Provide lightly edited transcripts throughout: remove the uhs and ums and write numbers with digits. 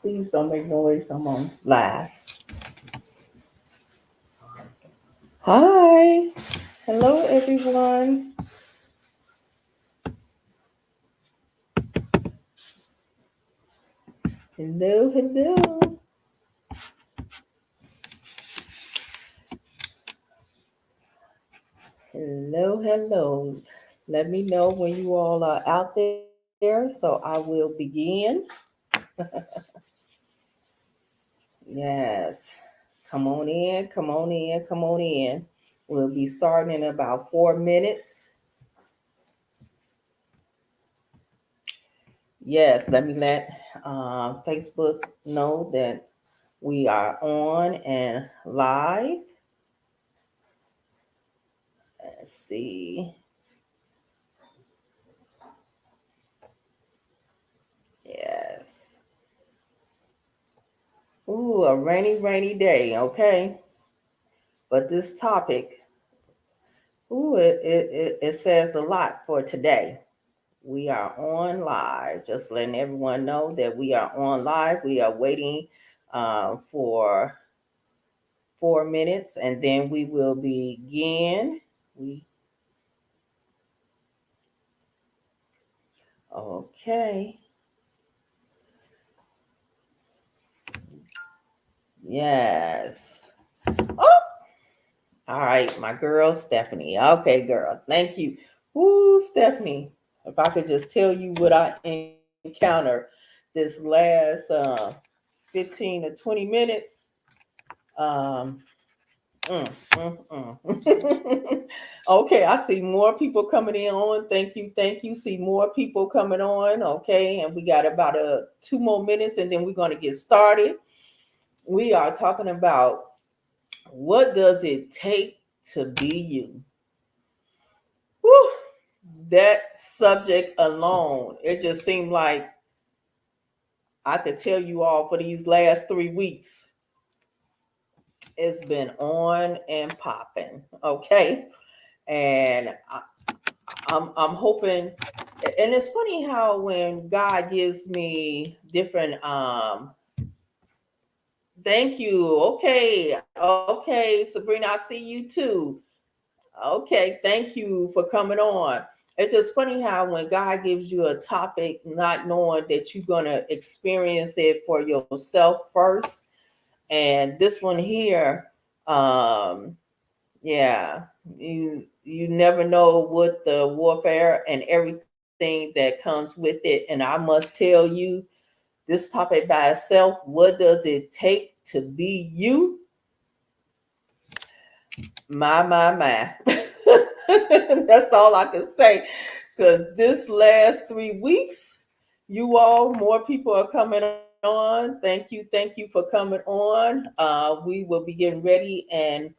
Please don't make noise. I'm on live. Hi. Hello, everyone. Hello, hello. Hello, hello. Let me know when you all are out there so I will begin. Yes. Come on in, come on in, come on in. We'll be starting in about 4 minutes. Yes, let me let Facebook know that we are on and live. Let's see. Yes. Ooh, a rainy, rainy day. Okay. But this topic, ooh, it says a lot for today. We are on live. Just letting everyone know that we are on live. We are waiting for 4 minutes and then we will begin. We okay. Yes. Oh, all right, my girl Stephanie. Okay, girl. Thank you. Ooh, Stephanie. If I could just tell you what I encountered this last 15 to 20 minutes. Um, Okay, I see more people coming in on. Thank you, thank you. See more people coming on. Okay, and we got about 2 more minutes, and then we're going to get started. We are talking about what does it take to be you. Whew, that subject alone, it just seemed like I could tell you all for these last 3 weeks. It's been on and popping. Okay, and I'm hoping, and it's funny how when God gives me different thank you. Okay, Sabrina, I see you too. Okay, thank you for coming on. It's just funny how when God gives you a topic, not knowing that you're gonna experience it for yourself first. And this one here, um, yeah, you never know what the warfare and everything that comes with it. And I must tell you, this topic by itself, what does it take to be you? My. That's all I can say. Because this last 3 weeks, you all, more people are coming on. Thank you for coming on. We will be getting ready in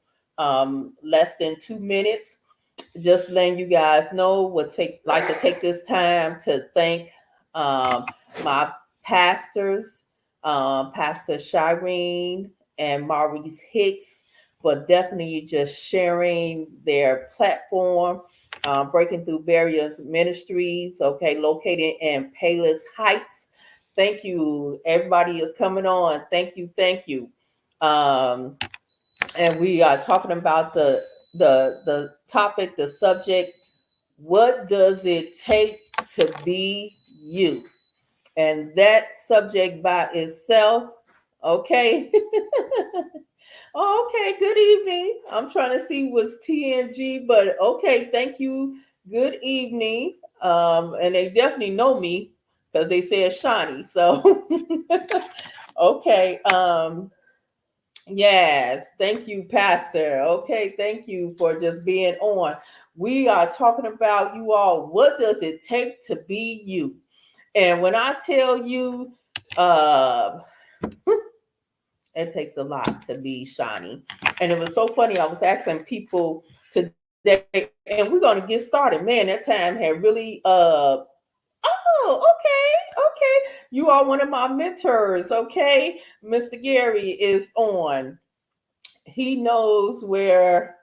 less than 2 minutes. Just letting you guys know, would take like to take this time to thank my pastors, Pastor Shireen and Maurice Hicks, for definitely just sharing their platform, breaking through barriers ministries, okay, located in Payless Heights. Thank you. Everybody is coming on. Thank you. Thank you. Um, and we are talking about the topic, the subject. What does it take to be you? And that subject by itself, okay. Okay, good evening. I'm trying to see what's TNG, but okay, thank you. Good evening. And they definitely know me because they said Shawnee. So okay. Yes, thank you, Pastor. Okay, thank you for just being on. We are talking about you all. What does it take to be you? And when I tell you, uh, it takes a lot to be shiny. And it was so funny. I was asking people today, and we're gonna get started. Man, that time had really oh, okay. You are one of my mentors, okay? Mr. Gary is on. He knows where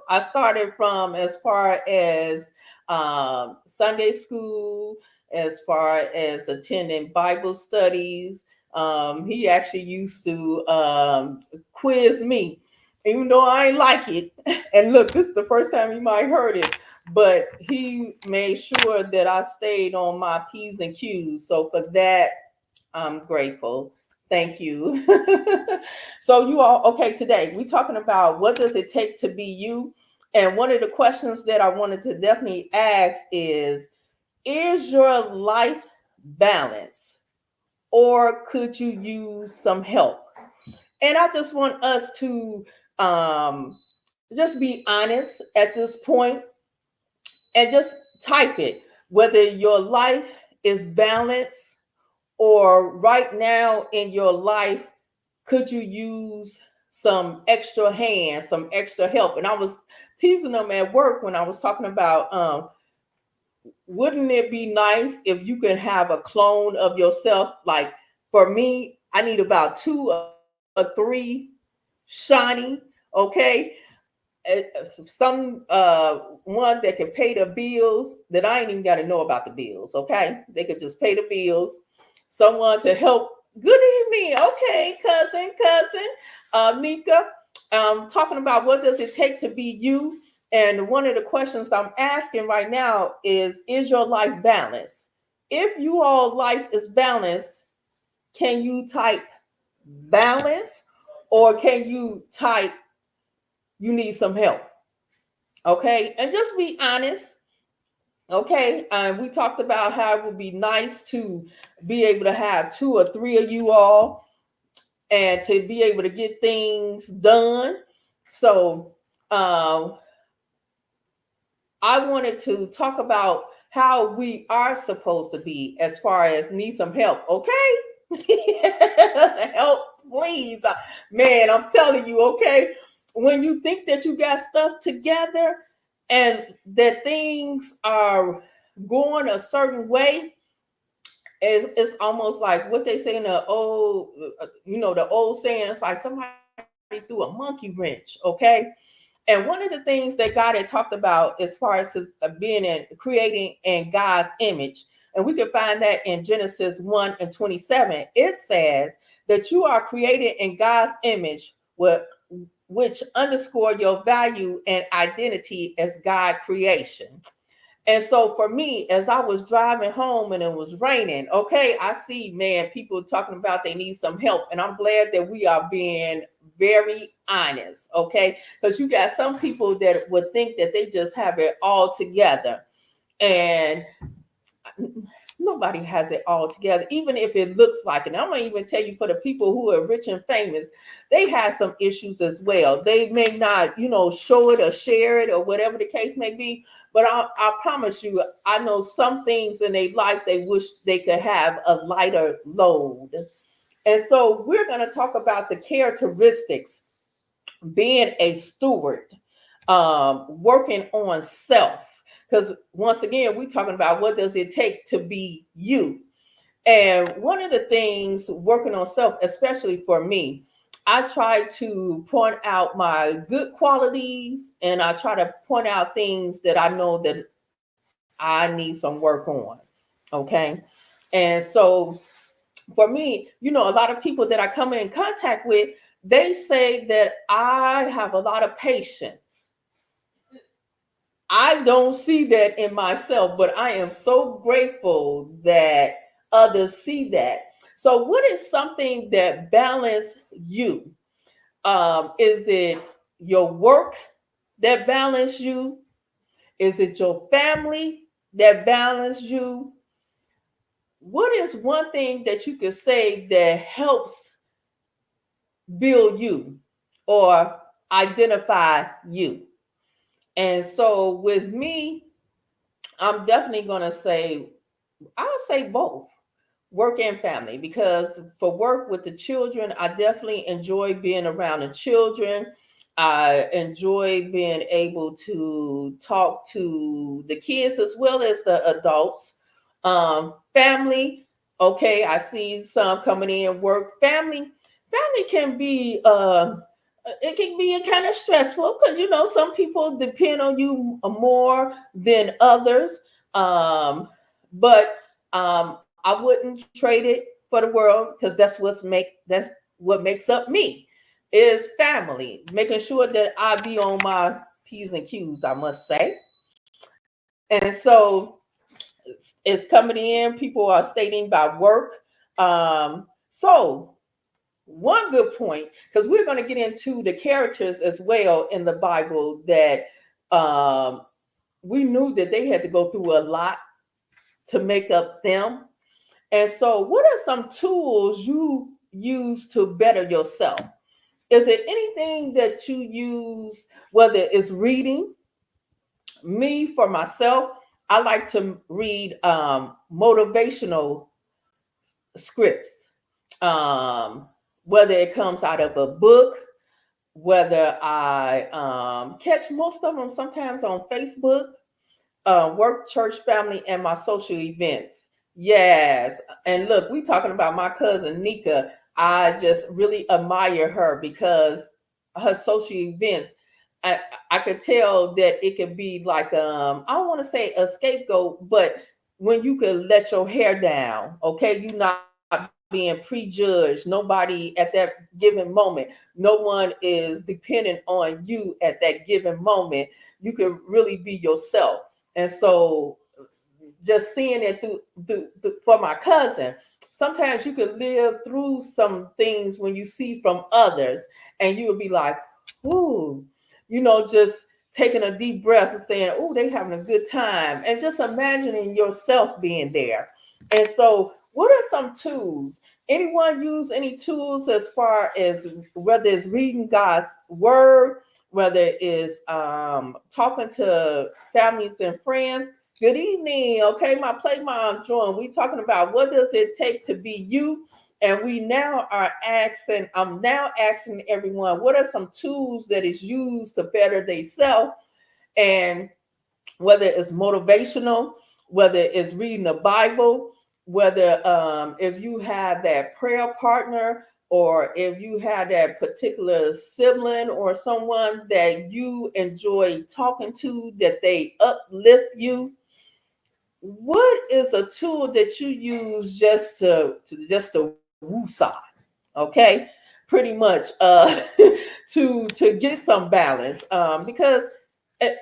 I started from as far as Sunday school, as far as attending Bible studies. He actually used to quiz me, even though I ain't like it. And look, this is the first time you might heard it, but he made sure that I stayed on my P's and Q's. So for that, I'm grateful. Thank you. So you all, okay, today we're talking about what does it take to be you? And one of the questions that I wanted to definitely ask is your life balanced or could you use some help? And I just want us to just be honest at this point and just type it, whether your life is balanced or right now in your life, could you use some extra hands, some extra help? And I was teasing them at work when I was talking about wouldn't it be nice if you could have a clone of yourself? Like for me, I need about 2 or 3 Shawnee, okay? Some one that can pay the bills that I ain't even got to know about the bills, okay? They could just pay the bills. Someone to help. Good evening, okay, cousin, Nika. Talking about what does it take to be you? And one of the questions I'm asking right now is your life balanced? If you all life is balanced, can you type balance or can you type you need some help? Okay, and just be honest. Okay, we talked about how it would be nice to be able to have 2 or 3 of you all and to be able to get things done. So I wanted to talk about how we are supposed to be as far as need some help. Okay, help, please, man. I'm telling you, okay. When you think that you got stuff together and that things are going a certain way, it's almost like what they say in the old, the old saying. It's like somebody threw a monkey wrench, okay? And one of the things that God had talked about as far as his, being in creating in God's image, and we can find that in Genesis 1:27, it says that you are created in God's image, which underscore your value and identity as God creation. And so for me, as I was driving home and it was raining, okay, I see, man, people talking about they need some help. And I'm glad that we are being very honest, okay? Because you got some people that would think that they just have it all together. And nobody has it all together, even if it looks like it. And I'm going to even tell you for the people who are rich and famous, they have some issues as well. They may not, show it or share it or whatever the case may be. But I promise you, I know some things in their life they wish they could have a lighter load. And so we're going to talk about the characteristics being a steward, working on self. Because once again, we're talking about what does it take to be you. And one of the things working on self, especially for me, I try to point out my good qualities and I try to point out things that I know that I need some work on. Okay. And so for me, a lot of people that I come in contact with, they say that I have a lot of patience. I don't see that in myself, but I am so grateful that others see that. So, what is something that balance you? Is it your work that balance you? Is it your family that balance you? What is one thing that you could say that helps build you or identify you? And so, with me, I'm definitely going to say, I'll say both work and family, because for work with the children, I definitely enjoy being around the children. I enjoy being able to talk to the kids as well as the adults. Family, okay, I see some coming in work. Family can be it can be kind of stressful because some people depend on you more than others. But I wouldn't trade it for the world, because that's what makes up me, is family. Making sure that I be on my P's and Q's, I must say. And so it's coming in. People are stating about work. So one good point, because we're going to get into the characters as well in the Bible that um, we knew that they had to go through a lot to make up them. And so, what are some tools you use to better yourself? Is there anything that you use, whether it's reading? Me, for myself, I like to read motivational scripts, um, whether it comes out of a book, whether I catch most of them sometimes on Facebook, work, church, family, and my social events. Yes. And look, we talking about my cousin Nika. I just really admire her because her social events, I, I could tell that it could be like I don't want to say a scapegoat, but when you could let your hair down, okay, you're not being prejudged. Nobody at that given moment, no one is dependent on you at that given moment. You can really be yourself. And so just seeing it through for my cousin, sometimes you could live through some things when you see from others, and you would be like, ooh, just taking a deep breath and saying, oh, they having a good time, and just imagining yourself being there. And so, what are some tools? Anyone use any tools as far as whether it's reading God's word, whether it's talking to families and friends? Good evening. Okay, my play mom join. We talking about what does it take to be you? And I'm now asking everyone, what are some tools that is used to better themselves? And whether it's motivational, whether it's reading the Bible, whether if you have that prayer partner, or if you have that particular sibling or someone that you enjoy talking to, that they uplift you. What is a tool that you use just to woosah? Okay, pretty much to get some balance, because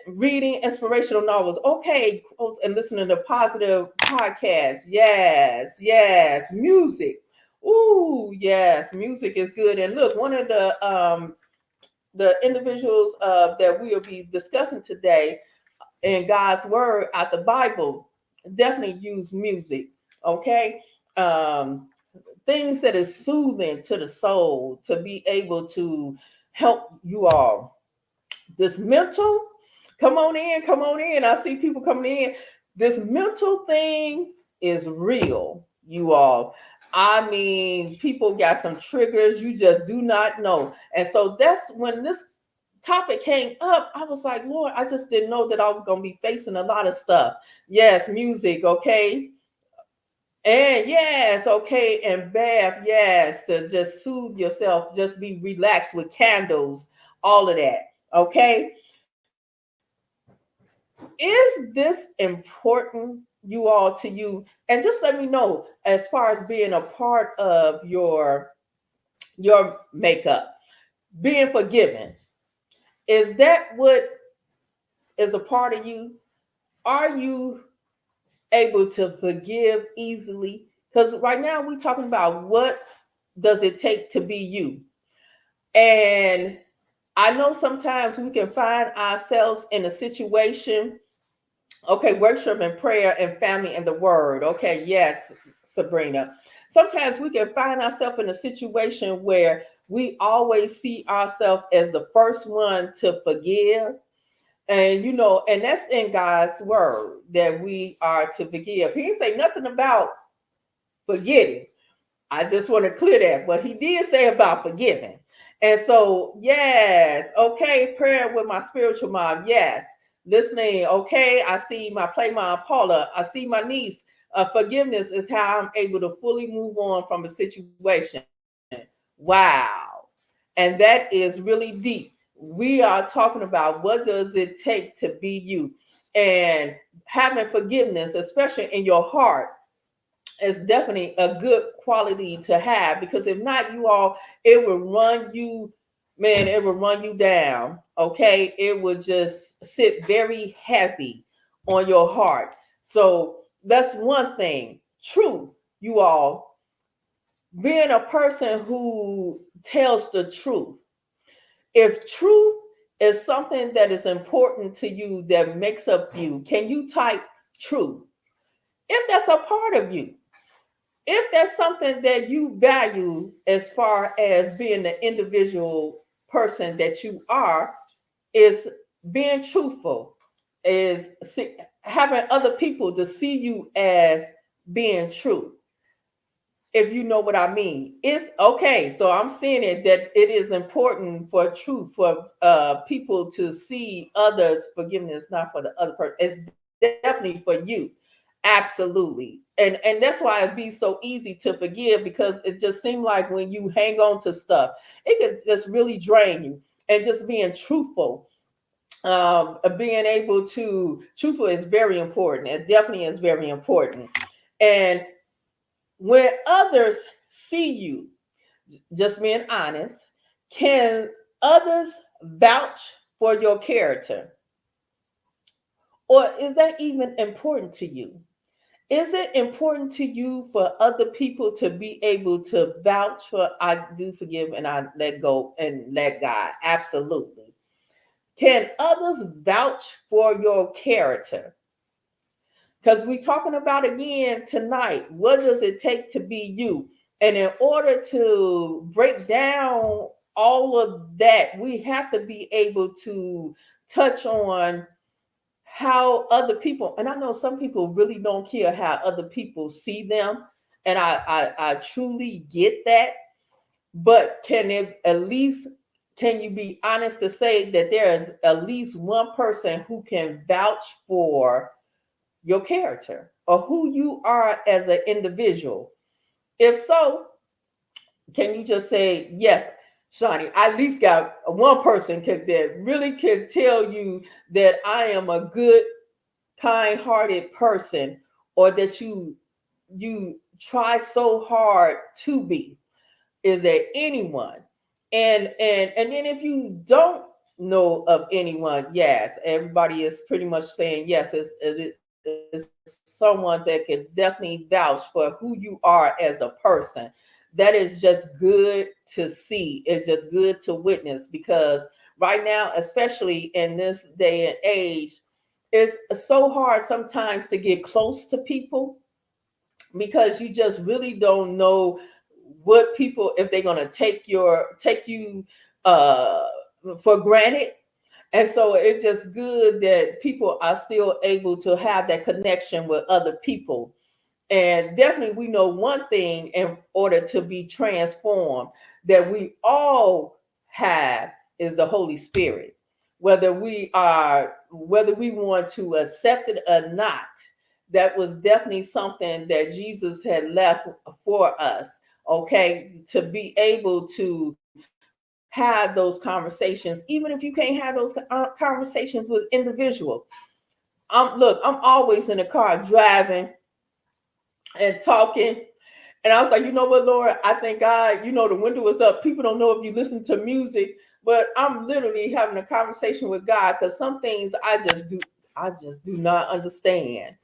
reading inspirational novels, okay, quotes, and listening to positive podcasts. Yes, yes, music. Ooh, yes, music is good. And look, one of the individuals that we will be discussing today in God's word out the Bible definitely use music. Okay. Um, Things that is soothing to the soul to be able to help you all. This mental, come on in, come on in. I see people coming in. This mental thing is real, you all. I mean, people got some triggers you just do not know. And so that's when this topic came up, I was like, Lord, I just didn't know that I was going to be facing a lot of stuff. Yes, music, okay. And yes, okay, and bath, yes, to just soothe yourself, just be relaxed with candles, all of that, okay. Is this important, you all, to you? And just let me know as far as being a part of your makeup, being forgiven. Is that what is a part of you? Are you able to forgive easily? Because right now we're talking about what does it take to be you. And I know sometimes we can find ourselves in a situation, okay, worship and prayer and family and the word. Okay, yes, Sabrina. Sometimes we can find ourselves in a situation where we always see ourselves as the first one to forgive. And and that's in God's word that we are to forgive. He didn't say nothing about forgetting. I just want to clear that. But he did say about forgiving. And so, yes, okay, prayer with my spiritual mom. Yes, listening. Okay, I see my play mom, Paula. I see my niece. Forgiveness is how I'm able to fully move on from a situation. Wow. And that is really deep. We are talking about what does it take to be you, and having forgiveness, especially in your heart, is definitely a good quality to have, because if not, you all, it will run you, man, it will run you down. Okay, it will just sit very heavy on your heart. So that's one thing. Truth, you all, being a person who tells the truth. If truth is something that is important to you, that makes up you, can you type truth? If that's a part of you, if that's something that you value as far as being the individual person that you are, is being truthful, is having other people to see you as being true. If you know what I mean, it's okay. So I'm saying it, that it is important for truth, for people to see others. Forgiveness not for the other person, it's definitely for you. Absolutely. And that's why it'd be so easy to forgive, because it just seemed like when you hang on to stuff, it could just really drain you. And just being truthful, being able to truthful is very important. It definitely is very important. And when others see you, just being honest, can others vouch for your character? Or is that even important to you? Is it important to you for other people to be able to vouch for, I do forgive and I let go and let God? Absolutely. Can others vouch for your character? Because we're talking about again tonight, what does it take to be you? And in order to break down all of that, we have to be able to touch on how other people, and I know some people really don't care how other people see them, and I truly get that. But can it at least, can you be honest to say that there is at least one person who can vouch for your character or who you are as an individual? If so, can you just say yes, Shawnee? I at least got one person that really could tell you that I am a good, kind-hearted person, or that you try so hard to be. Is there anyone? And then if you don't know of anyone, yes, everybody is pretty much saying yes. It's someone that could definitely vouch for who you are as a person. That is just good to see. It's just good to witness, because right now, especially in this day and age, it's so hard sometimes to get close to people, because you just really don't know what people, if they're going to take you uh for granted. And so it's just good that people are still able to have that connection with other people. And definitely we know one thing, in order to be transformed, that we all have, is the Holy Spirit. Whether we want to accept it or not, that was definitely something that Jesus had left for us. Okay, to be able to have those conversations, even if you can't have those conversations with individuals. I'm always in the car driving and talking. And I was like, you know what, Lord, I thank God, the window is up. People don't know if you listen to music, but I'm literally having a conversation with God, because some things I just do not understand.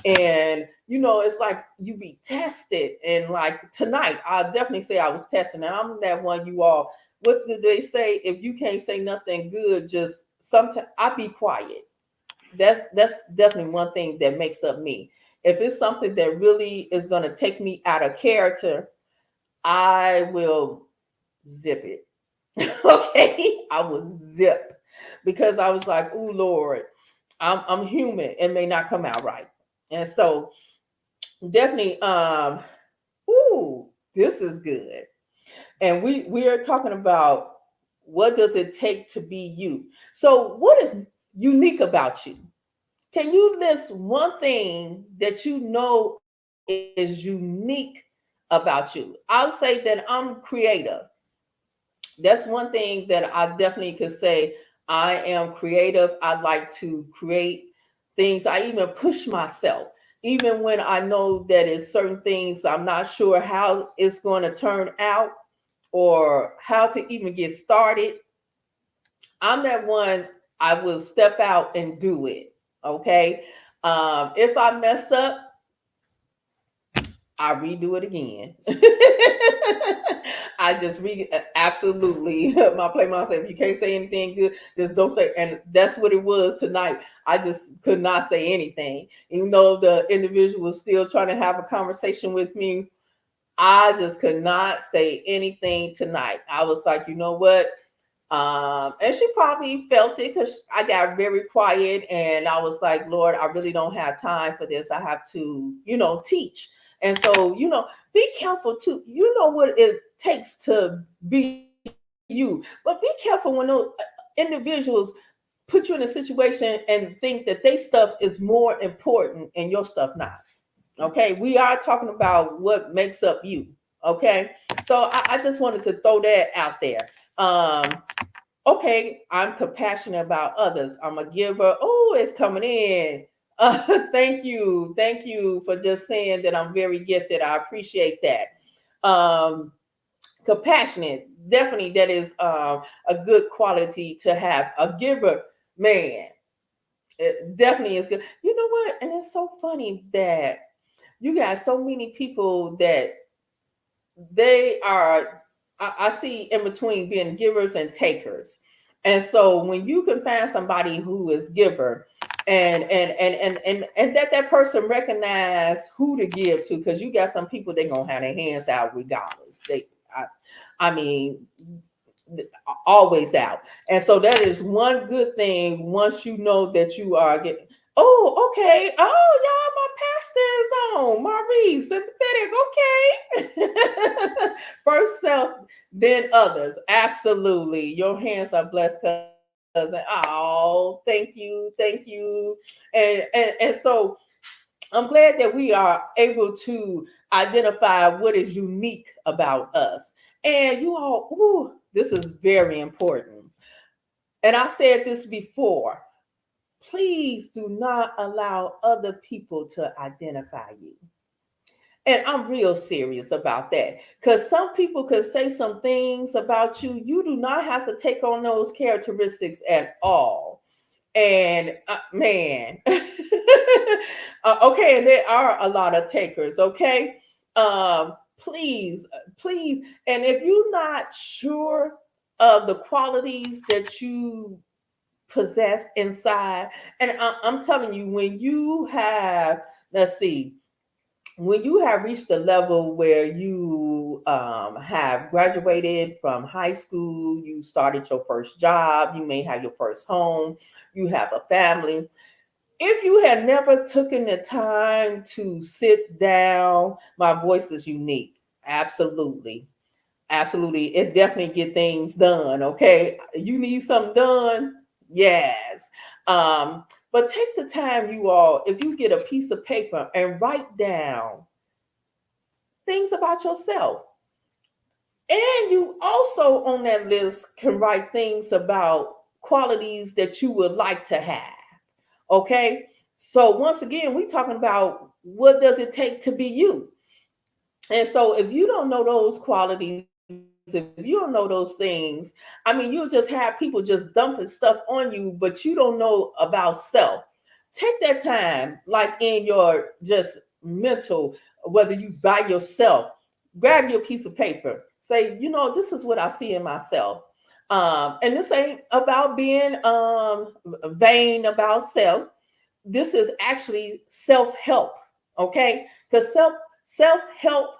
And it's like you be tested. And like tonight, I'll definitely say I was tested. And I'm that one, you all. What do they say? If you can't say nothing good, just sometimes I be quiet. That's definitely one thing that makes up me. If it's something that really is going to take me out of character, I will zip it. Okay, I will zip, because I was like, oh Lord, I'm human. It may not come out right. And so definitely, ooh, this is good. And we are talking about, what does it take to be you? So what is unique about you? Can you list one thing that you know is unique about you? I'll say that I'm creative. That's one thing that I definitely could say. I am creative. I like to create things. I even push myself. even when I know that it's certain things I'm not sure how it's going to turn out or how to even get started, I'm that one. I will step out and do it. Okay. If I mess up, I redo it again. I just absolutely. My play mom said, if you can't say anything good, just don't say. And that's what it was tonight. I just could not say anything, even though the individual was still trying to have a conversation with me. I just could not say anything tonight. I was like, you know what? And she probably felt it because I got very quiet and I was like, Lord, I really don't have time for this. I have to, teach. And so, be careful too. You know what it takes to be you, but be careful when those individuals put you in a situation and think that their stuff is more important and your stuff not. Okay. We are talking about what makes up you. Okay. So I just wanted to throw that out there. Okay, I'm compassionate about others. I'm a giver. Oh, it's coming in. Thank you for just saying that I'm very gifted. I appreciate that. Compassionate, definitely, that is a good quality to have. A giver, man, it definitely is good. You know what? And it's so funny that you got so many people that they are, I see in between being givers and takers. And so when you can find somebody who is giver and that person recognize who to give to, because you got some people, they gonna have their hands out regardless. I mean, always out. And so that is one good thing. Once you know that you are getting, oh, okay. Oh, y'all, my pastor is on. Maurice, sympathetic. Okay. First self, then others. Absolutely. Your hands are blessed, cousin. Oh, thank you. And so I'm glad that we are able to identify what is unique about us. And you all, ooh, this is very important. And I said this before. Please do not allow other people to identify you. And I'm real serious about that because some people could say some things about you. You do not have to take on those characteristics at all. And man, okay, and there are a lot of takers. Okay, please, and if you're not sure of the qualities that you possess inside, and I'm telling you, when you have, let's see, when you have reached a level where you have graduated from high school, you started your first job, you may have your first home, you have a family. If you had never taken the time to sit down, my voice is unique. Absolutely. Absolutely. It definitely get things done. Okay. You need something done? Yes. But take the time, you all, if you get a piece of paper and write down things about yourself. And you also on that list can write things about qualities that you would like to have. Okay. So once again, we're talking about what does it take to be you. And so if you don't know those qualities, if you don't know those things, I mean, you'll just have people just dumping stuff on you, but you don't know about self. Take that time, like in your just mental, whether you by yourself, grab your piece of paper, say, this is what I see in myself. And this ain't about being vain about self. This is actually self-help, okay? Because self-help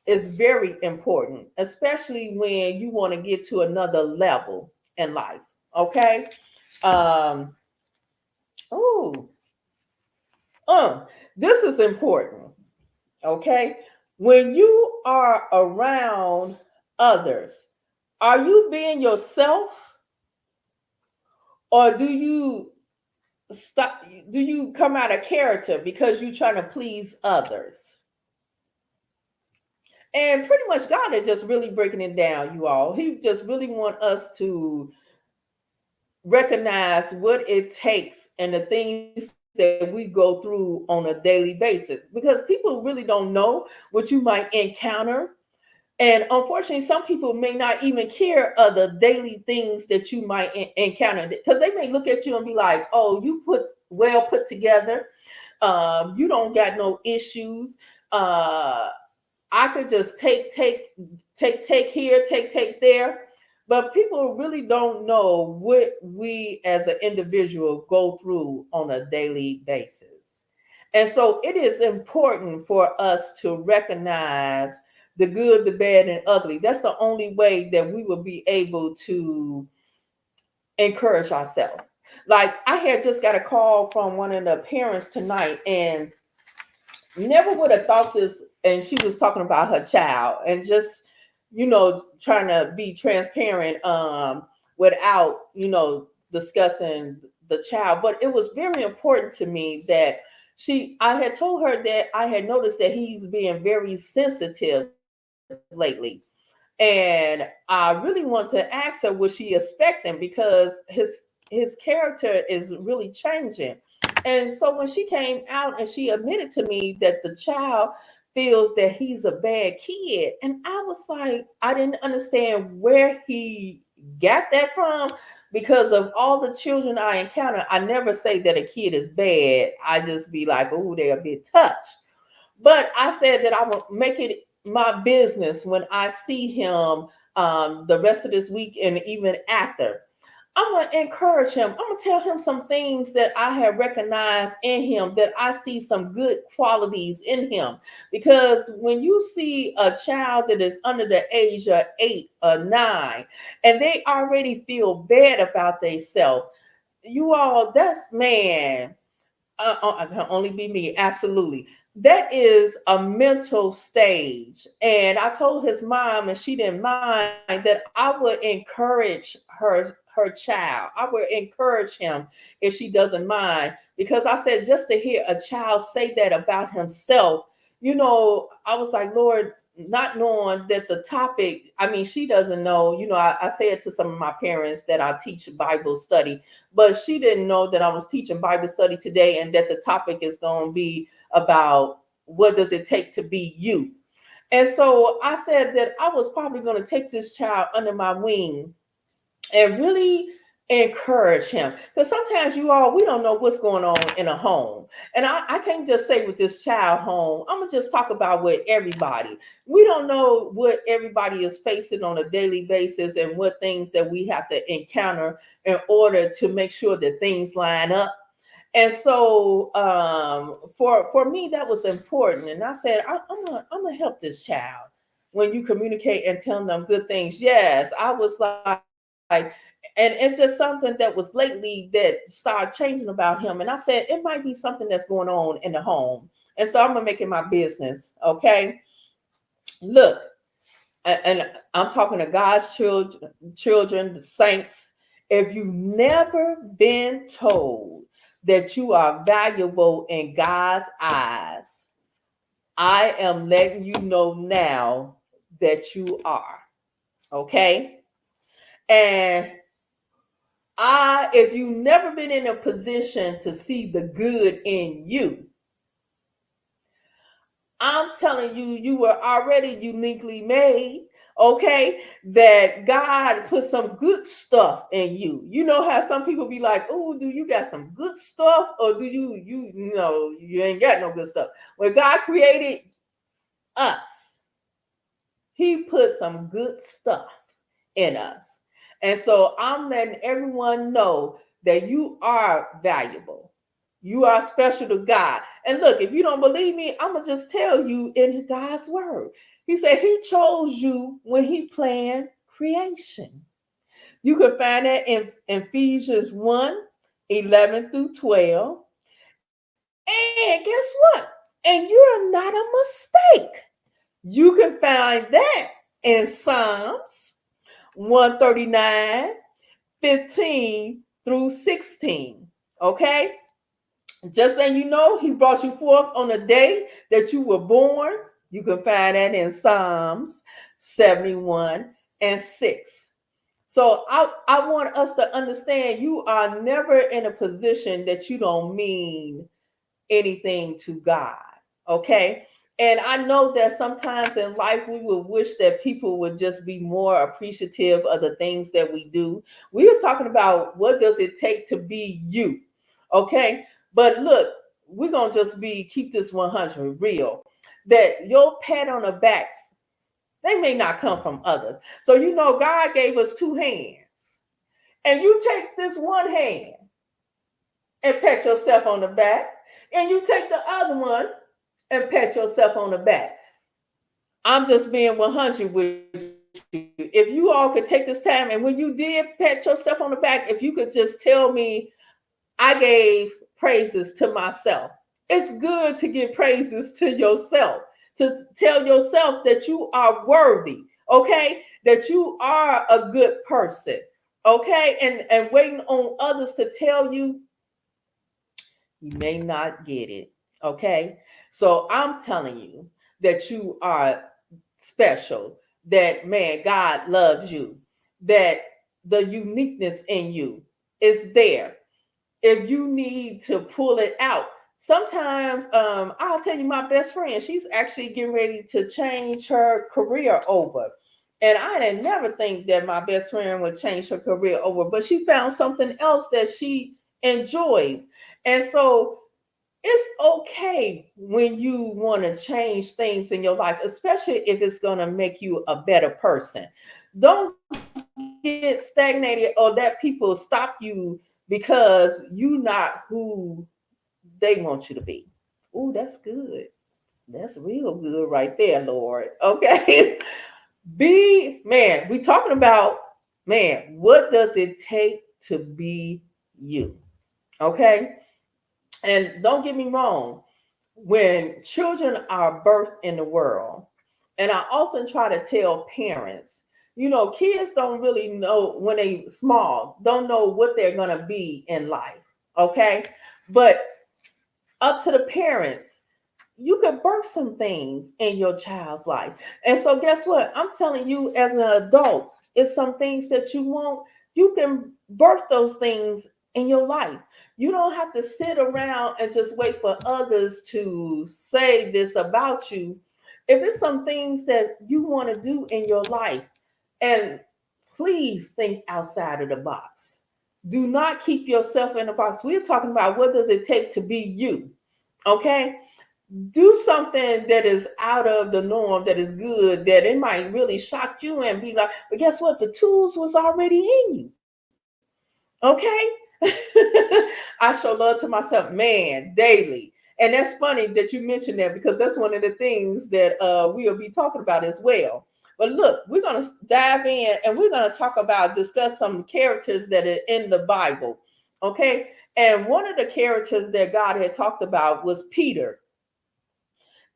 is very important, especially when you want to get to another level in life. Okay. Um, oh, uh, this is important. Okay. When you are around others, are you being yourself or stop do you come out of character because you're trying to please others? And pretty much God is just really breaking it down, you all. He just really want us to recognize what it takes and the things that that we go through on a daily basis, because people really don't know what you might encounter. And unfortunately, some people may not even care of the daily things that you might encounter, because they may look at you and be like, oh, you put together. You don't got no issues. Uh, I could just take here, take there. But people really don't know what we as an individual go through on a daily basis. And so it is important for us to recognize the good, the bad, and ugly. That's the only way that we will be able to encourage ourselves. Like, I had just got a call from one of the parents tonight, and never would have thought this. And she was talking about her child, and just, trying to be transparent, without, discussing the child. But it was very important to me that I had told her that I had noticed that he's being very sensitive lately. And I really want to ask her what she expecting, because his character is really changing. And so when she came out and she admitted to me that the child feels that he's a bad kid, and I was like, I didn't understand where he got that from, because of all the children I encounter, I never say that a kid is bad. I just be like, oh, they're a bit touched. But I said that I will make it my business when I see him, the rest of this week and even after. I'm going to encourage him. I'm going to tell him some things that I have recognized in him, that I see some good qualities in him. Because when you see a child that is under the age of 8 or 9, and they already feel bad about themselves, you all, that's, man, it can only be me. Absolutely. That is a mental stage. And I told his mom, and she didn't mind, that I would encourage her child. I would encourage him if she doesn't mind. Because I said, just to hear a child say that about himself, I was like, Lord, not knowing that the topic, I mean, she doesn't know, I say it to some of my parents that I teach Bible study, but she didn't know that I was teaching Bible study today, and that the topic is going to be about what does it take to be you. And so I said that I was probably going to take this child under my wing and really encourage him, because sometimes we don't know what's going on in a home. And I can't just say with this child home, I'm gonna just talk about with everybody. We don't know what everybody is facing on a daily basis, and what things that we have to encounter in order to make sure that things line up. And so for me, that was important. And I said, I'm gonna help this child when you communicate and tell them good things. Yes, I was like, and it's just something that was lately that started changing about him. And I said, it might be something that's going on in the home. And so I'm gonna make it my business. Okay. Look, and I'm talking to God's children, the saints. If you've never been told that you are valuable in God's eyes, I am letting you know now that you are. Okay. And if you've never been in a position to see the good in you, I'm telling you, you were already uniquely made. Okay, that God put some good stuff in you. You know how some people be like, "Oh, do you got some good stuff, or do you know you ain't got no good stuff?" When God created us, He put some good stuff in us. And so I'm letting everyone know that you are valuable. You are special to God. And look, if you don't believe me, I'm going to just tell you in God's word. He said He chose you when He planned creation. You can find that in Ephesians 1:11-12. And guess what? And you're not a mistake. You can find that in Psalms 139:15-16. Okay? Just so you know, He brought you forth on the day that you were born. You can find that in Psalms 71:6. So I want us to understand you are never in a position that you don't mean anything to God. Okay. And I know that sometimes in life we would wish that people would just be more appreciative of the things that we do. We are talking about what does it take to be you. Okay. But look, we're gonna just be keep this 100 real. That your pat on the backs, they may not come from others. So you know God gave us two hands. And you take this one hand and pat yourself on the back, and you take the other one and pat yourself on the back. I'm just being 100 with you. If you all could take this time and when you did pat yourself on the back, if you could just tell me, I gave praises to myself. It's good to give praises to yourself, to tell yourself that you are worthy, okay? That you are a good person, okay? And waiting on others to tell you, you may not get it, okay? So I'm telling you that you are special, that man, God loves you, that the uniqueness in you is there. If you need to pull it out, sometimes I'll tell you, my best friend, she's actually getting ready to change her career over. And I didn't never think that my best friend would change her career over, but she found something else that she enjoys. And so it's okay when you want to change things in your life, especially if it's going to make you a better person. Don't get stagnated or that people stop you because you not who they want you to be. Oh, that's good. That's real good right there, Lord. Okay. Be man, we talking about man, what does it take to be you? Okay. And don't get me wrong, when children are birthed in the world, and I often try to tell parents, you know, kids don't really know when they small, don't know what they're gonna be in life. Okay. But up to the parents, you could birth some things in your child's life. And so guess what? I'm telling you as an adult, it's some things that you want, you can birth those things in your life. You don't have to sit around and just wait for others to say this about you. If it's some things that you want to do in your life, and please think outside of the box. Do not keep yourself in the box. We're talking about what does it take to be you. Okay? Do something that is out of the norm, that is good, that it might really shock you and be like, but guess what? The tools was already in you. Okay. I show love to myself, man, daily. And that's funny that you mentioned that because that's one of the things that we'll be talking about as well. But look, we're going to dive in and we're going to talk about, discuss some characters that are in the Bible. Okay. And one of the characters that God had talked about was Peter.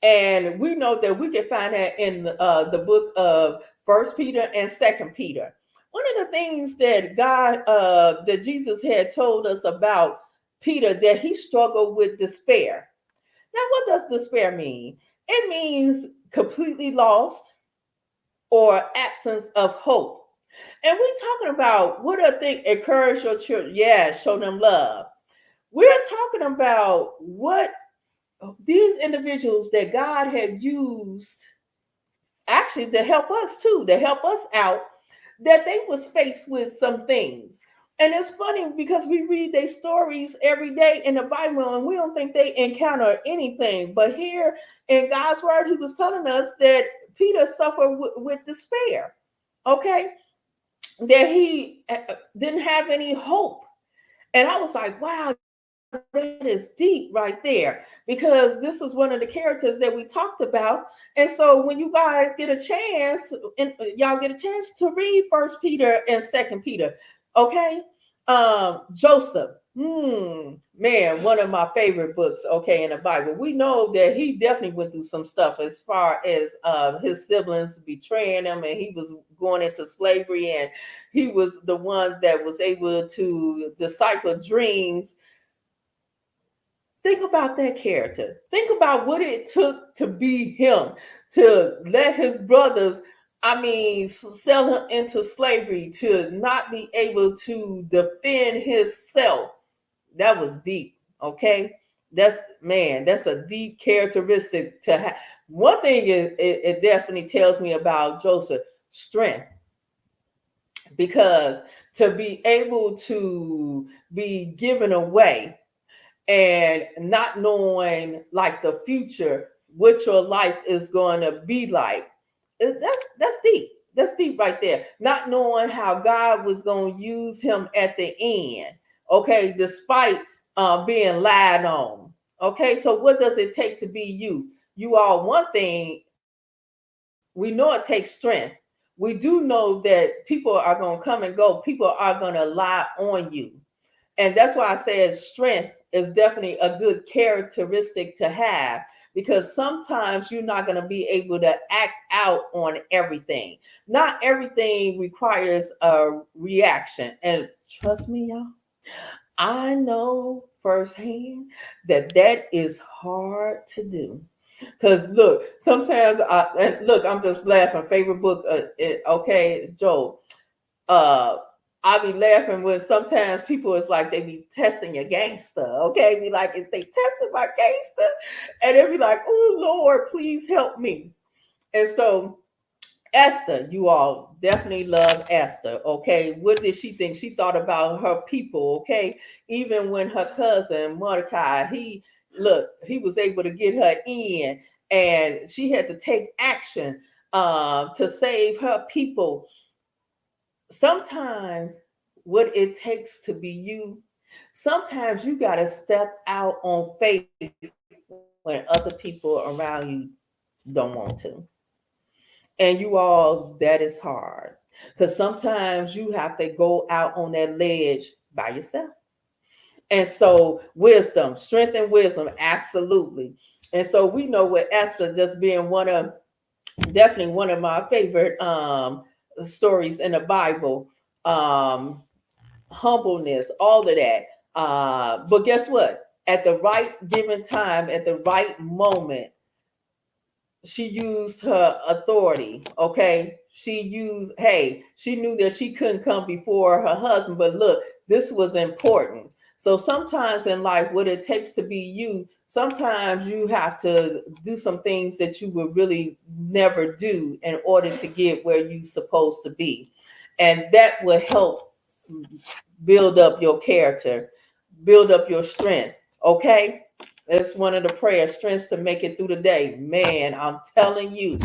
And we know that we can find that in the book of First Peter and Second Peter. One of the things that that Jesus had told us about Peter, that he struggled with despair. Now, what does despair mean? It means completely lost or absence of hope. And we're talking about what I think encourage your children. Yeah, show them love. We're talking about what these individuals that God had used actually to help us too, to help us out, that they was faced with some things. And it's funny because we read their stories every day in the Bible and we don't think they encounter anything. But here in God's word, he was telling us that Peter suffered with despair. Okay. That he didn't have any hope. And I was like, wow, that is deep right there, because this is one of the characters that we talked about. And so when you guys get a chance, and y'all get a chance to read First Peter and Second Peter, okay? Joseph, man, one of my favorite books, okay, in the Bible. We know that he definitely went through some stuff as far as his siblings betraying him, and he was going into slavery, and he was the one that was able to decipher dreams. Think about that character. Think about what it took to be him, to let his brothers I mean, sell him into slavery to not be able to defend himself. That was deep. Okay. That's man, that's a deep characteristic to have. One thing it definitely tells me about Joseph strength, because to be able to be given away and not knowing like the future, what your life is going to be like, that's deep. That's deep right there. Not knowing how God was going to use him at the end. Okay, despite being lied on. Okay, so what does it take to be you? You are one thing. We know it takes strength. We do know that people are going to come and go. People are going to lie on you. And that's why I said strength is definitely a good characteristic to have, because sometimes you're not going to be able to act out on everything. Not everything requires a reaction. And trust me, y'all, I know firsthand that that is hard to do. Because look, sometimes I'm just laughing. Favorite book, okay, Job. uh I be laughing when sometimes people is like they be testing your gangster. Okay, be like, is they testing my gangster? And they be like, oh Lord, please help me. And so Esther, you all definitely love Esther. Okay, what did she think? She thought about her people. Okay, even when her cousin Mordecai, he was able to get her in, and she had to take action to save her people. Sometimes what it takes to be you, sometimes you got to step out on faith when other people around you don't want to. And you all, that is hard, because sometimes you have to go out on that ledge by yourself. And so wisdom, strength and wisdom, absolutely. And so we know with Esther just being definitely one of my favorite stories in the Bible. um Humbleness, all of that. But guess what? At the right given time, at the right moment, she used her authority. Okay. She knew that she couldn't come before her husband, but look, this was important. So sometimes in life, what it takes to be you, sometimes you have to do some things that you would really never do in order to get where you're supposed to be. And that will help build up your character, build up your strength. Okay. That's one of the prayer strengths to make it through the day. Man, I'm telling you,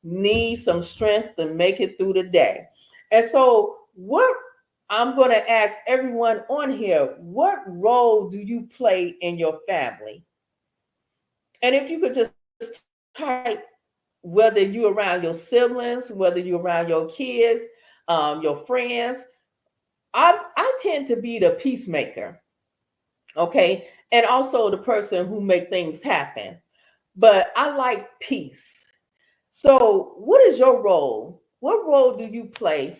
need some strength to make it through the day. And so, what I'm going to ask everyone on here, what role do you play in your family? And if you could just type, whether you around your siblings, whether you around your kids, your friends, I tend to be the peacemaker. Okay, and also the person who make things happen. But I like peace. So what is your role? What role do you play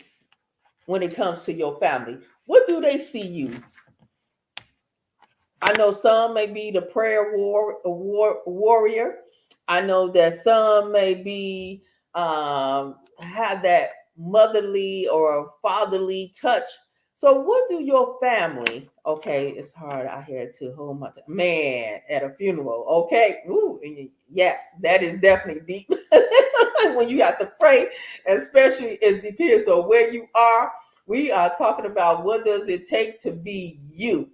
when it comes to your family? What do they see you? I know some may be the warrior. I know that some may be have that motherly or fatherly touch. So, what do your family? Okay, it's hard out here to hold my man at a funeral. Okay, ooh, yes, that is definitely deep. When you have to pray, especially it depends on where you are. We are talking about what does it take to be you.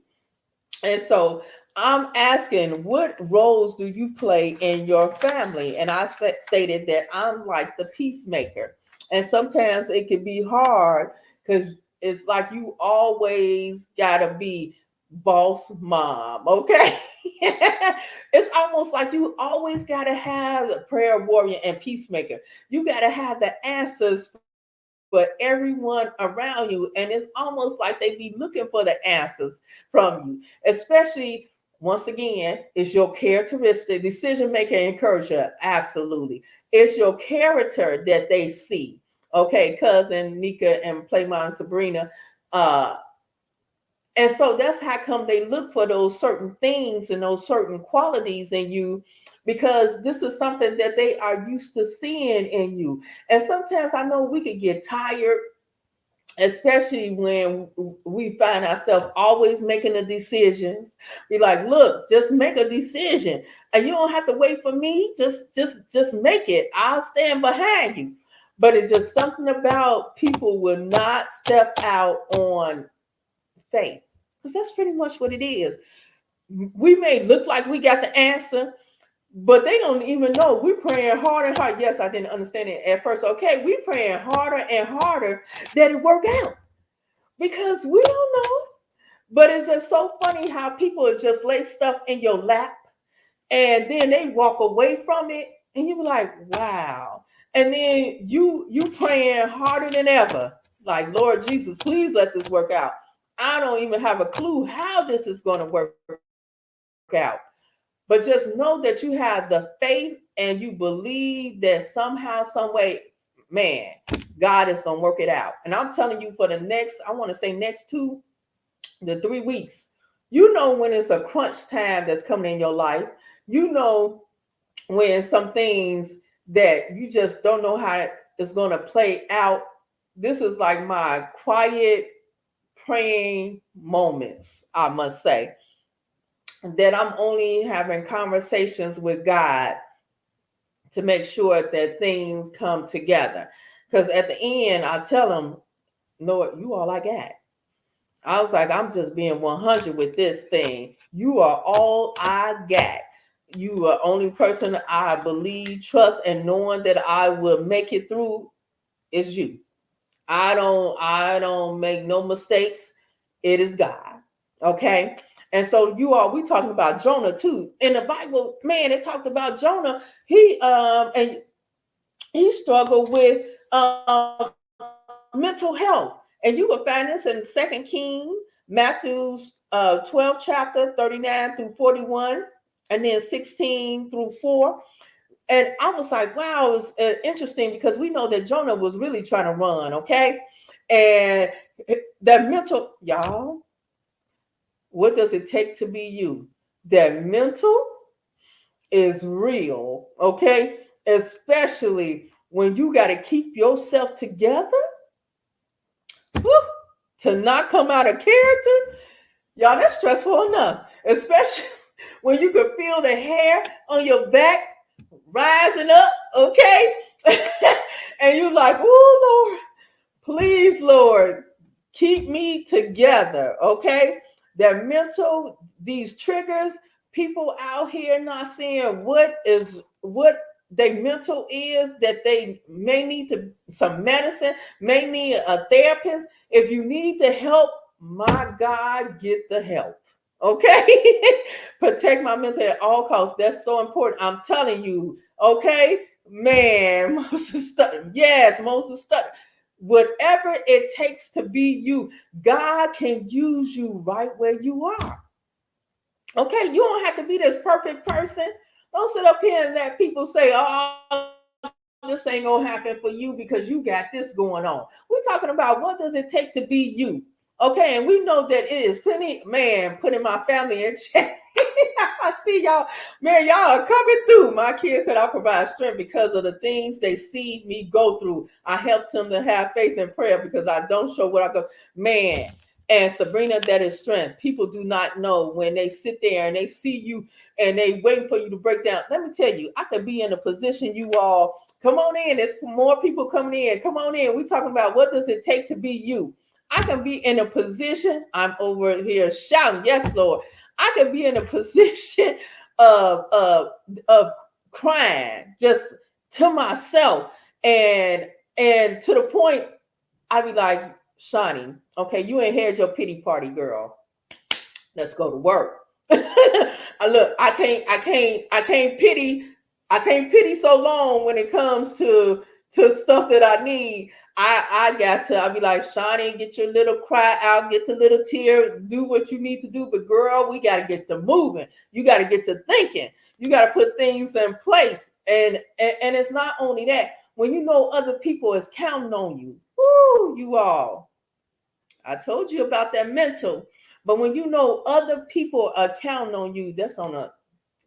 And so I'm asking, what roles do you play in your family? And I stated that I'm like the peacemaker. And sometimes it can be hard because it's like you always got to be boss mom, okay? It's almost like you always got to have a prayer warrior and peacemaker. You got to have the answers for everyone around you. And it's almost like they be looking for the answers from you, especially once again, it's your characteristic, decision maker, encourager. Absolutely. It's your character that they see. Okay, cousin Nika and Playmon Sabrina. Uh, and so that's how come they look for those certain things and those certain qualities in you, because this is something that they are used to seeing in you. And sometimes I know we could get tired, especially when we find ourselves always making the decisions. Be like, look, just make a decision, and you don't have to wait for me. Just make it. I'll stand behind you. But it's just something about people will not step out on faith, because that's pretty much what it is. We may look like we got the answer, but they don't even know. We're praying harder and harder. Yes, I didn't understand it at first. Okay, we're praying harder and harder that it work out, because we don't know. But it's just so funny how people just lay stuff in your lap and then they walk away from it, and you be like, wow. And then you praying harder than ever, like, Lord Jesus, please let this work out. I don't even have a clue how this is going to work out. But just know that you have the faith and you believe that somehow, some way, man, God is going to work it out. And I'm telling you, for the next, I want to say next 2 to 3 weeks, you know when it's a crunch time that's coming in your life. You know when some things that you just don't know how it's going to play out. This is like my quiet praying moments, I must say, that I'm only having conversations with God to make sure that things come together. Because at the end, I tell him, Lord, you all I got. I was like, I'm just being 100 with this thing. You are all I got. You are only person I believe, trust, and knowing that I will make it through is you. I don't make no mistakes. It is God. Okay. And so we talking about Jonah too. In the Bible, man, it talked about Jonah. And he struggled with mental health. And you will find this in 2 Kings, Matthew's 12th chapter, 39 through 41, and then 16 through 4. And I was like, wow, it was interesting, because we know that Jonah was really trying to run, okay? And that mental, y'all, what does it take to be you? That mental is real, okay? Especially when you got to keep yourself together, whew, to not come out of character. Y'all, that's stressful enough, especially when you can feel the hair on your back rising up, okay? And you like, oh, Lord, please, Lord, keep me together, okay? That mental, these triggers, people out here not seeing what their mental is, that they may need some medicine, may need a therapist. If you need the help, my God, get the help. Okay. Protect my mental at all costs. That's so important. I'm telling you. Okay. Man, Moses studied. Yes, Moses studied. Whatever it takes to be you, God can use you right where you are. Okay. You don't have to be this perfect person. Don't sit up here and let people say, oh, this ain't gonna happen for you because you got this going on. We're talking about, what does it take to be you? Okay, and we know that it is plenty, man, putting my family in check. I see y'all, man, y'all are coming through. My kids said I provide strength because of the things they see me go through. I help them to have faith and prayer because I don't show what I go. Man, and Sabrina, that is strength. People do not know when they sit there and they see you and they wait for you to break down. Let me tell you, I could be in a position, you all, come on in. There's more people coming in. Come on in. We're talking about, what does it take to be you? I can be in a position, I'm over here shouting, yes, Lord. I can be in a position of crying just to myself. And to the point, I be like, Shawnee, okay, you ain't had your pity party, girl. Let's go to work. Look, I can't pity so long when it comes to stuff that I need. I'll be like, Shawnee, get your little cry out, get the little tear, do what you need to do. But girl, we got to get to moving. You got to get to thinking. You got to put things in place. And it's not only that, when you know other people is counting on you, whoo, you all, I told you about that mental, but when you know other people are counting on you, that's on a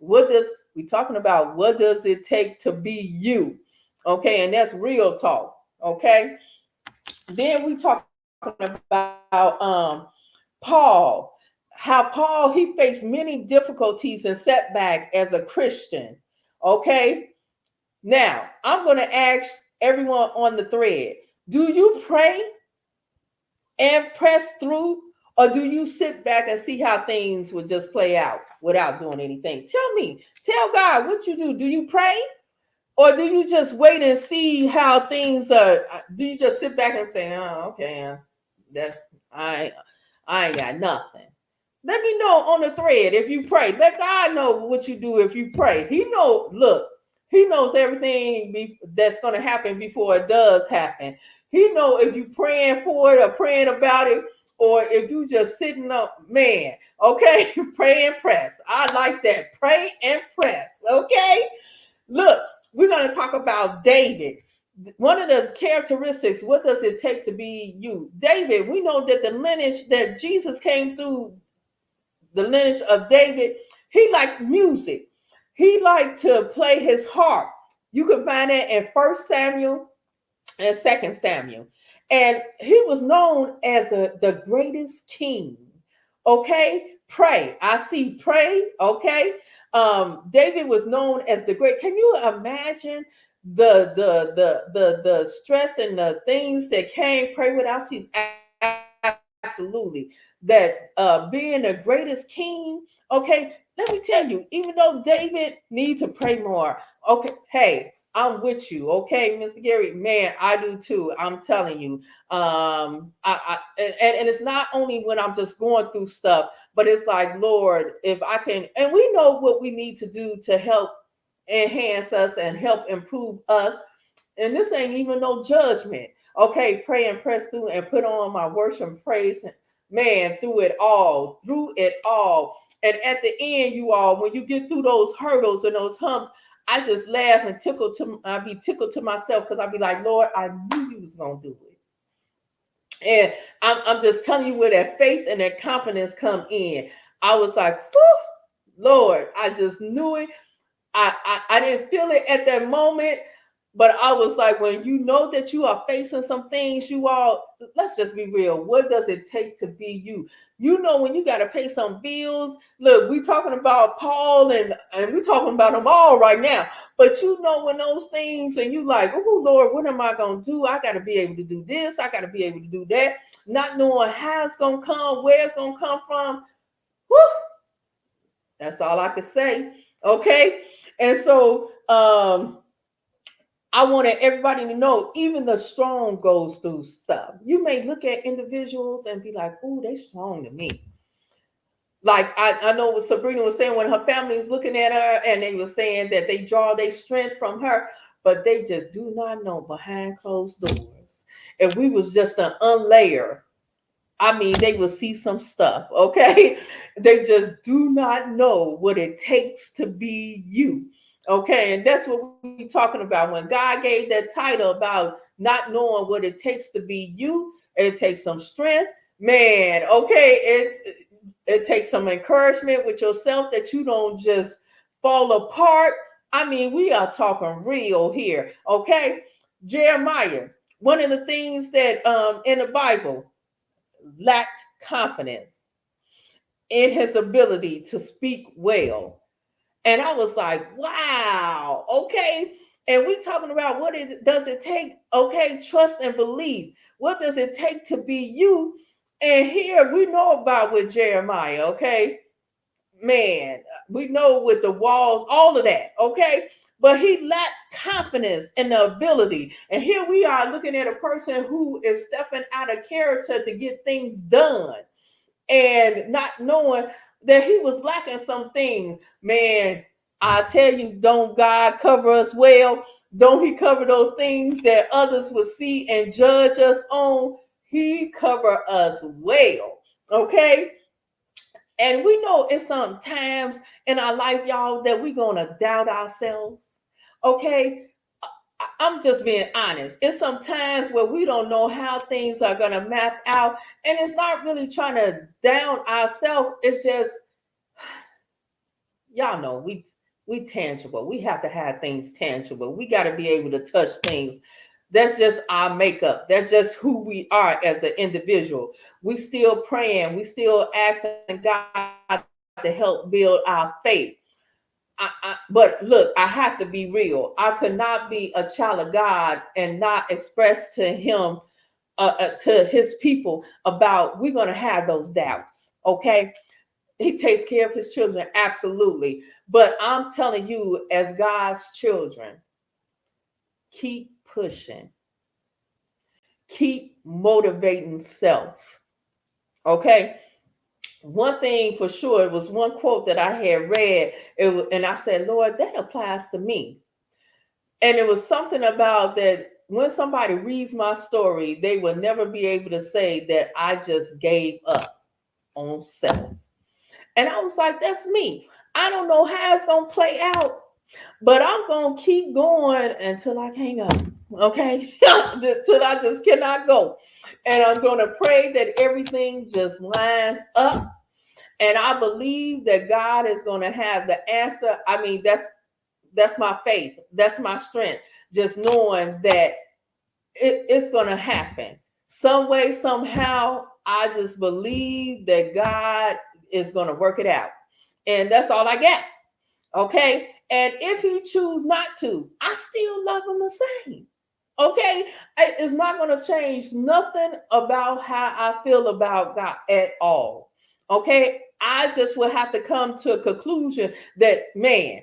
we talking about what does it take to be you? Okay, and that's real talk. Okay. Then we talking about Paul, how Paul he faced many difficulties and setback as a Christian. Okay. Now I'm going to ask everyone on the thread: do you pray and press through, or do you sit back and see how things would just play out without doing anything? Tell me, tell God what you do. Do you pray, or do you just wait and see how things are? Do you just sit back and say, "Oh, okay, that I I ain't got nothing"? Let me know on the thread if you pray. Let God know what you do if you pray. He know. Look, He knows everything that's going to happen before it does happen. He know if you praying for it or praying about it, or if you just sitting up, man. Okay, pray and press. I like that. Pray and press. Okay. Look, we're going to talk about David. One of the characteristics, what does it take to be you? David, we know that the lineage that Jesus came through, the lineage of David, he liked music. He liked to play his harp. You can find that in First Samuel and Second Samuel. And he was known as the greatest king. Okay, pray. I see pray. Okay. David was known as the great. Can you imagine the stress and the things that came? Pray without cease. Absolutely. That being the greatest king. Okay, let me tell you, even though David needs to pray more, okay, hey, I'm with you, okay, Mr. Gary, man, I do too. I'm telling you, and it's not only when I'm just going through stuff, but it's like, Lord, if I can, and we know what we need to do to help enhance us and help improve us. And this ain't even no judgment. Okay, pray and press through and put on my worship and praise, man, through it all, through it all. And at the end, you all, when you get through those hurdles and those humps, I just laugh and I be tickled to myself because I be like, Lord, I knew you was gonna do it. And I'm just telling you where that faith and that confidence come in. I was like, Lord, I just knew it. I didn't feel it at that moment, but I was like, when you know that you are facing some things, you all, let's just be real. What does it take to be you? You know, when you got to pay some bills, look, we talking about Paul and we talking about them all right now. But you know, when those things and you like, oh Lord, what am I going to do? I got to be able to do this. I got to be able to do that. Not knowing how it's going to come, where it's going to come from. Whew, that's all I could say. Okay. And so, I wanted everybody to know, even the strong goes through stuff. You may look at individuals and be like, oh, they strong to me. Like I know what Sabrina was saying when her family is looking at her and they were saying that they draw their strength from her, but they just do not know behind closed doors. If we was just to unlayer, I mean, they will see some stuff, okay? They just do not know what it takes to be you, okay? And that's what we're talking about. When God gave that title about not knowing what it takes to be you, it takes some strength, man, okay? It takes some encouragement with yourself that you don't just fall apart. I mean, we are talking real here, okay? Jeremiah, one of the things that in the Bible, lacked confidence in his ability to speak well. And I was like, wow, okay. And we talking about does it take? Okay, trust and belief. What does it take to be you? And here we know about with Jeremiah, okay? Man, we know with the walls, all of that, okay? But he lacked confidence in the ability. And here we are looking at a person who is stepping out of character to get things done and not knowing that he was lacking some things. Man, I tell you, don't God cover us well? Don't he cover those things that others will see and judge us on? He cover us well, okay? And we know it's some times in our life, y'all, that we're going to doubt ourselves. Okay. I'm just being honest. It's some times where we don't know how things are going to map out. And it's not really trying to down ourselves. It's just, y'all know we tangible. We have to have things tangible. We got to be able to touch things. That's just our makeup. That's just who we are as an individual. We still praying. We still asking God to help build our faith. But look, I have to be real. I could not be a child of God and not express to him, to his people about we're going to have those doubts. Okay. He takes care of his children. Absolutely. But I'm telling you, as God's children, keep pushing, keep motivating self. Okay. One thing for sure, it was one quote that I had read, and I said, Lord, that applies to me. And it was something about that when somebody reads my story, they will never be able to say that I just gave up on self. And I was like, that's me. I don't know how it's going to play out, but I'm going to keep going until I can't go. Okay. Until I just cannot go. And I'm going to pray that everything just lines up. And I believe that God is going to have the answer. I mean, that's my faith. That's my strength. Just knowing that it's going to happen. Some way, somehow, I just believe that God is going to work it out. And that's all I got. Okay. And if he choose not to, I still love him the same. Okay. It's not going to change nothing about how I feel about God at all. Okay. I just will have to come to a conclusion that, man,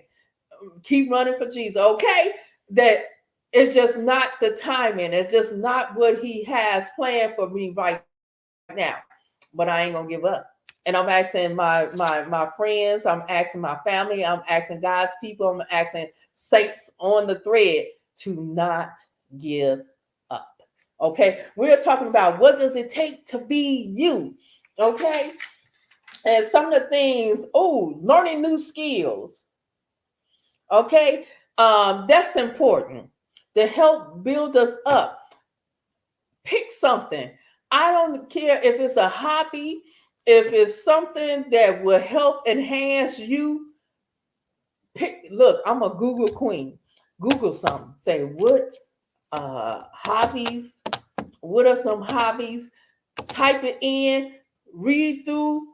keep running for Jesus. Okay. That it's just not the timing. It's just not what he has planned for me right now. But I ain't gonna give up. And I'm asking my friends, I'm asking my family, I'm asking God's people, I'm asking saints on the thread to not give up. Okay. We're talking about what does it take to be you. Okay. And some of the things, learning new skills. Okay. That's important to help build us up. Pick something. I don't care if it's a hobby, if it's something that will help enhance you. Look, I'm a Google queen. Google something. Say what hobbies, what are some hobbies? Type it in, read through,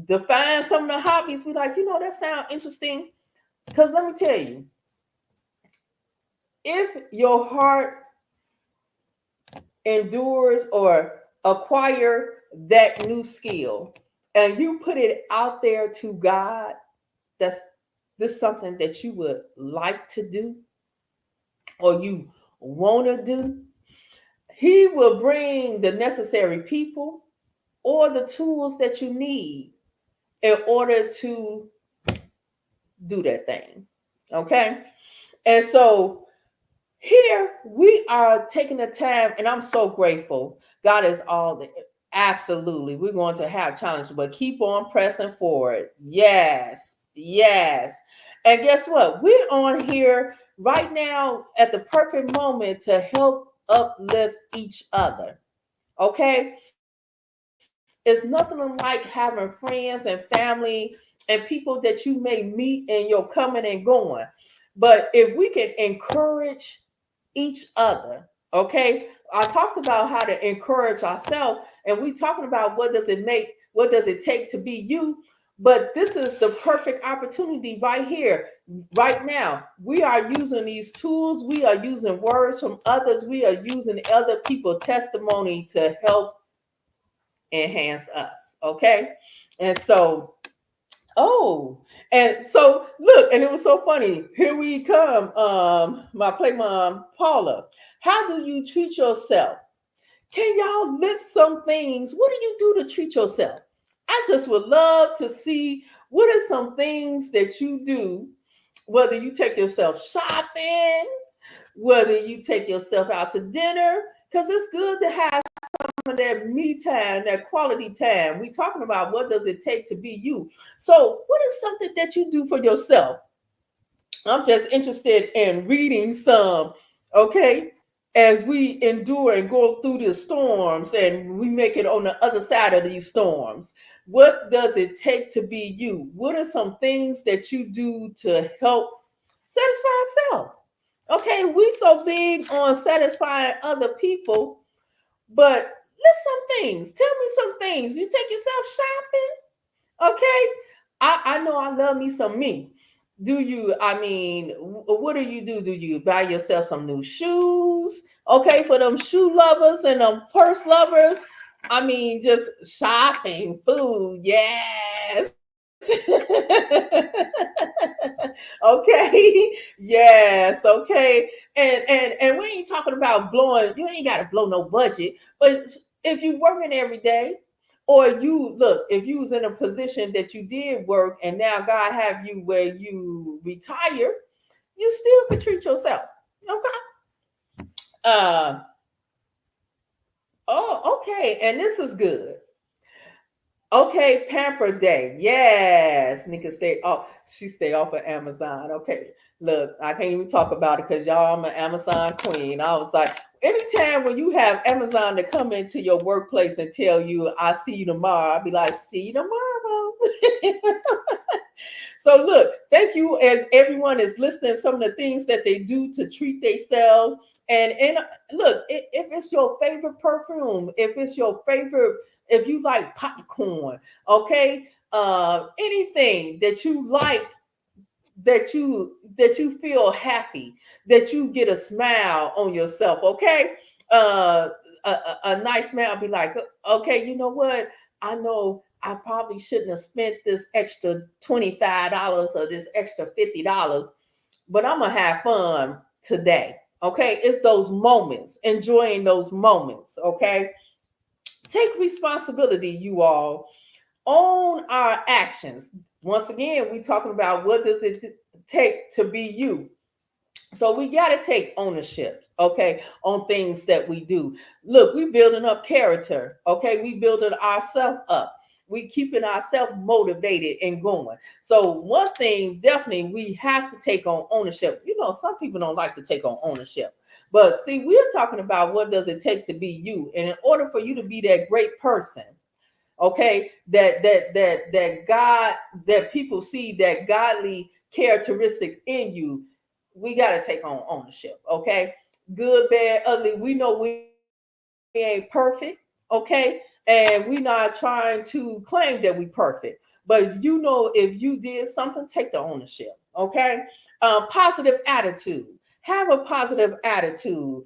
define some of the hobbies. Be like, that sounds interesting. Because let me tell you, if your heart endures or acquire that new skill and you put it out there to God, that's this something that you would like to do or you want to do, he will bring the necessary people or the tools that you need in order to do that thing. Okay. And so here we are taking the time, and I'm so grateful. God is all absolutely. We're going to have challenges, but keep on pressing forward. Yes, yes. And guess what? We're on here right now at the perfect moment to help uplift each other. Okay. It's nothing like having friends and family and people that you may meet in your coming and going. But if we can encourage each other. Okay. I talked about how to encourage ourselves, and we talking about what does it take to be you. But this is the perfect opportunity right here, right now. We are using these tools, we are using words from others, we are using other people's testimony to help enhance us. Okay. And so and so look, and it was so funny. Here we come. My play mom, Paula. How do you treat yourself? Can y'all list some things? What do you do to treat yourself? I just would love to see what are some things that you do, whether you take yourself shopping, whether you take yourself out to dinner, because it's good to have some of that me time, that quality time. We talking about what does it take to be you. So what is something that you do for yourself? I'm just interested in reading some. Okay. as we endure and go through the storms and we make it on the other side of these storms, what does it take to be you? What are some things that you do to help satisfy self? Okay, we so big on satisfying other people, but list some things. Tell me some things. You take yourself shopping, okay? I know I love me some me. Do you, I mean, what do you do? Do you buy yourself some new shoes? Okay, for them shoe lovers and them purse lovers. I mean, just shopping, food, yes. Okay, yes, okay. And we ain't talking about blowing, you ain't gotta blow no budget, but if you working every day, or you look, if you was in a position that you did work and now God have you where you retire, you still can treat yourself. Okay. Uh oh, okay, and this is good. Okay, Pamper Day. Yes. Nika stay off. She stay off of Amazon. Okay. Look, I can't even talk about it because y'all, I'm an Amazon queen. I was like, anytime when you have Amazon to come into your workplace and tell you, I'll see you tomorrow, I'll be like, see you tomorrow. So look, thank you as everyone is listening, some of the things that they do to treat themselves. And look, if it's your favorite perfume, if it's your favorite, if you like popcorn, okay, anything that you like, that you feel happy, that you get a smile on yourself, okay, uh, a nice smile, be like, okay, you know what? I know I probably shouldn't have spent this extra $25 or this extra $50, but I'm gonna have fun today. Okay, it's those moments, enjoying those moments. Okay, take responsibility, you all. Own our actions. Once again, we're talking about what does it take to be you. So we got to take ownership, okay, on things that we do. Look, we building up character, okay? We building ourselves up. We keeping ourselves motivated and going. So one thing, definitely, we have to take on ownership. You know, some people don't like to take on ownership, but see, we're talking about what does it take to be you, and in order for you to be that great person, okay, that God, that people see that godly characteristic in you, we got to take on ownership. Okay, good, bad, ugly, we know we ain't perfect. Okay, and we not trying to claim that we perfect, but you know, if you did something, take the ownership. Okay, positive attitude, have a positive attitude,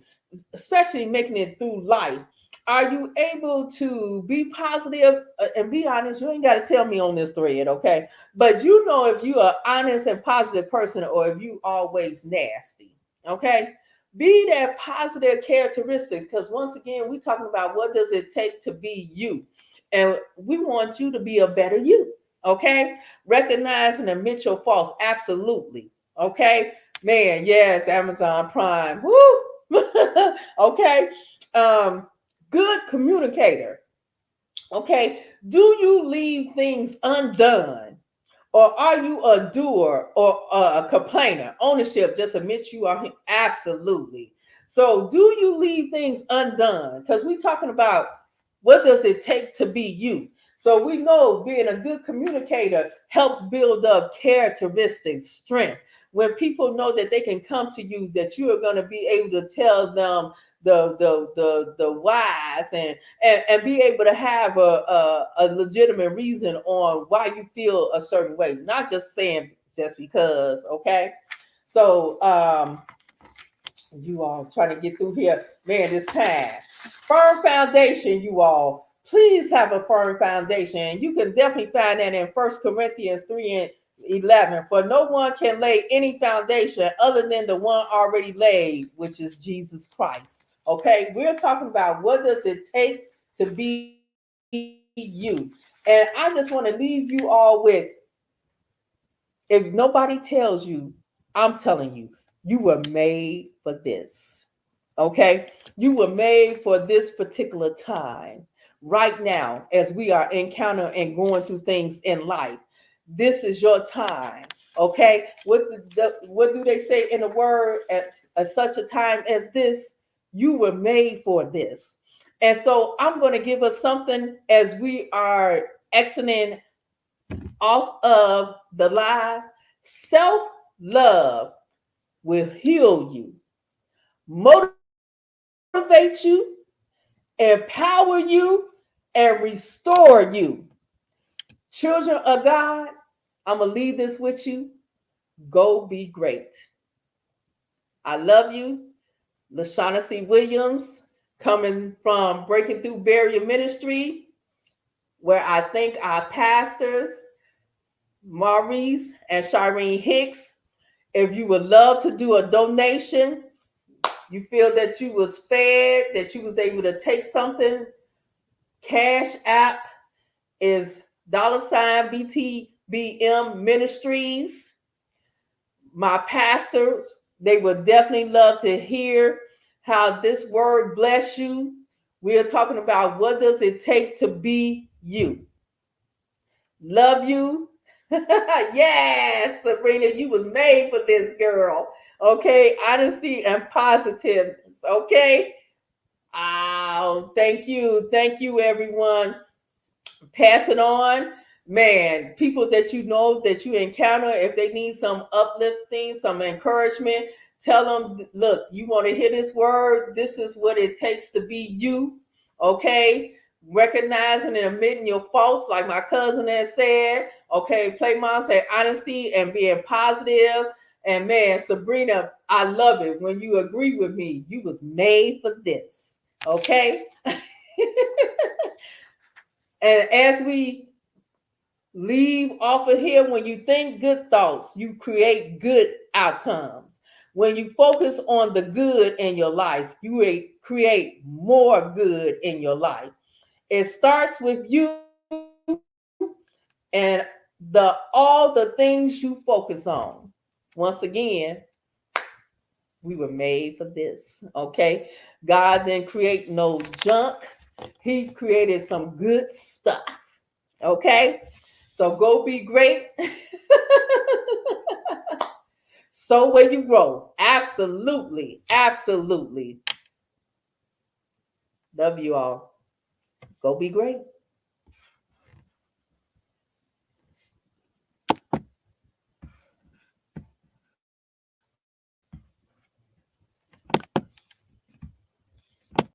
especially making it through life. Are you able to be positive and be honest? You ain't got to tell me on this thread, okay? But you know if you are honest and positive person or if you always nasty, okay? Be that positive characteristics, because once again, we're talking about what does it take to be you, and we want you to be a better you, okay? Recognize and admit your faults, absolutely, okay? Man, yes, Amazon Prime, woo, okay. Um, Good communicator. Okay. Do you leave things undone? Or are you a doer or a complainer? Ownership, just admit you are absolutely. So do you leave things undone? Because we're talking about what does it take to be you. So we know being a good communicator helps build up characteristics, strength. When people know that they can come to you, that you are going to be able to tell them the whys, and be able to have a legitimate reason on why you feel a certain way, not just saying just because. Okay, so you all trying to get through here, man, this time. Firm foundation, you all. Please have a firm foundation. You can definitely find that in First Corinthians 3 and 11. For no one can lay any foundation other than the one already laid, which is Jesus Christ. Okay, we're talking about what does it take to be you. And I just want to leave you all with, if nobody tells you, I'm telling you, you were made for this. Okay? You were made for this particular time. Right now, as we are encountering and going through things in life, this is your time. Okay? What do they say in the word at such a time as this? You were made for this. And so I'm going to give us something as we are exiting off of the live. Self love will heal you, motivate you, empower you, and restore you. Children of God, I'm going to leave this with you. Go be great. I love you. LaShaunessye Williams, coming from Breaking Through Barrier Ministry, where I thank our pastors, Maurice and Shireen Hicks. If you would love to do a donation, you feel that you was fed, that you was able to take something, Cash App is $BTBM Ministries. My pastors, they would definitely love to hear how this word bless you. We are talking about what does it take to be you. Love you. Yes, Sabrina, you was made for this, girl. Okay, honesty and positiveness. Okay. Oh, thank you, everyone. Pass it on. Man, people that you know that you encounter, if they need some uplifting, some encouragement, tell them, look, you want to hear this word? This is what it takes to be you. Okay. Recognizing and admitting your faults, like my cousin has said. Okay, play mom said honesty and being positive. And man, Sabrina, I love it when you agree with me. You was made for this. Okay. And as we leave off of here, when you think good thoughts, you create good outcomes. When you focus on the good in your life, you create more good in your life. It starts with you and all the things you focus on. Once again, we were made for this. Okay. God didn't create no junk. He created some good stuff. Okay. So go be great. So where you grow. Absolutely. Absolutely. Love you all. Go be great.